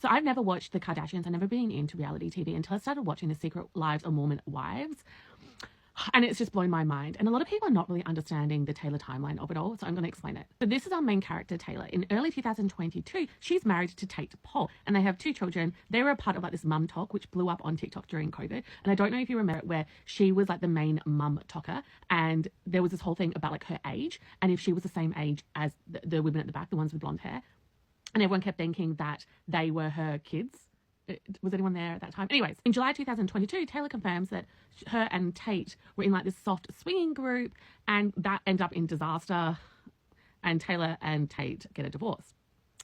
So I've never watched the Kardashians. I've never been into reality TV until I started watching The Secret Lives of Mormon Wives. And it's just blown my mind. And a lot of people are not really understanding the Taylor timeline of it all, so I'm going to explain it. So this is our main character, Taylor. In early 2022, she's married to Tate Paul, and they have 2 children. They were a part of like this mum talk, which blew up on TikTok during COVID. And I don't know if you remember it, where she was like the main mum talker, and there was this whole thing about like her age, and if she was the same age as the women at the back, the ones with blonde hair. And everyone kept thinking that they were her kids. Was anyone there at that time? Anyways, in July 2022, Taylor confirms that her and Tate were in like this soft swinging group, and that ended up in disaster, and Taylor and Tate get a divorce.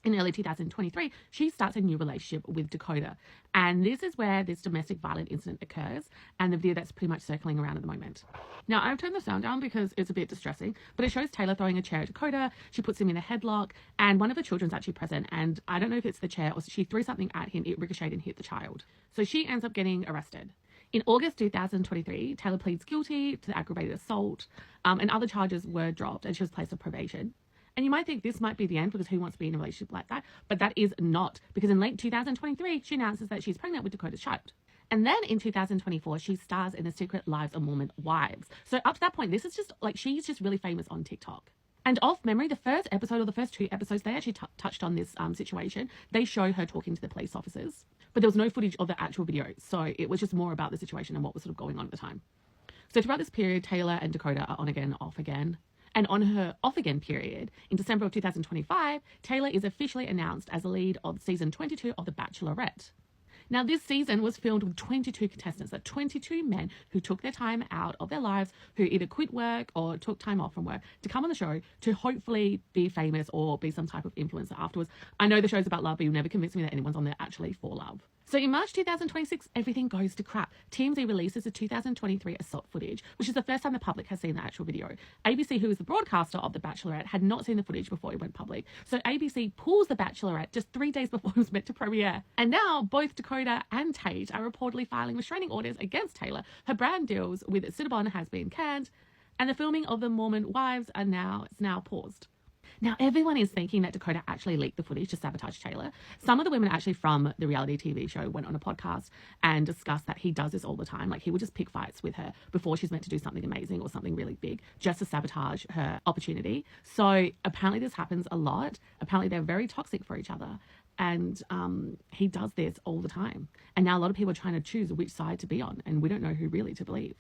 In early 2023, she starts a new relationship with Dekota, and this is where this domestic violence incident occurs, and the video that's pretty much circling around at the moment. Now, I've turned the sound down because it's a bit distressing, but it shows Taylor throwing a chair at Dekota. She puts him in a headlock, and one of the children's actually present, and I don't know if it's the chair or she threw something at him, it ricocheted and hit the child. So she ends up getting arrested. In August 2023, Taylor pleads guilty to aggravated assault, and other charges were dropped, and she was placed on probation. And you might think this might be the end, because who wants to be in a relationship like that? But that is not, because in late 2023, she announces that she's pregnant with Dakota's child. And then in 2024, she stars in The Secret Lives of Mormon Wives. So up to that point, this is just like, she's just really famous on TikTok. And off memory, the first episode or the first 2 episodes, they actually touched on this situation. They show her talking to the police officers, but there was no footage of the actual video. So it was just more about the situation and what was sort of going on at the time. So throughout this period, Taylor and Dekota are on again, off again. And on her off-again period, in December of 2025, Taylor is officially announced as the lead of season 22 of The Bachelorette. Now, this season was filmed with 22 contestants, so 22 men who took their time out of their lives, who either quit work or took time off from work to come on the show to hopefully be famous or be some type of influencer afterwards. I know the show's about love, but you'll never convince me that anyone's on there actually for love. So in March 2026, everything goes to crap. TMZ releases the 2023 assault footage, which is the first time the public has seen the actual video. ABC, who is the broadcaster of The Bachelorette, had not seen the footage before it went public. So ABC pulls The Bachelorette just 3 days before it was meant to premiere. And now both Dekota and Tate are reportedly filing restraining orders against Taylor. Her brand deals with Cinnabon has been canned, and the filming of The Mormon Wives is now paused. Now, everyone is thinking that Dekota actually leaked the footage to sabotage Taylor. Some of the women actually from the reality TV show went on a podcast and discussed that he does this all the time. Like, he would just pick fights with her before she's meant to do something amazing or something really big just to sabotage her opportunity. So apparently this happens a lot. Apparently they're very toxic for each other. And he does this all the time. And now a lot of people are trying to choose which side to be on, and we don't know who really to believe.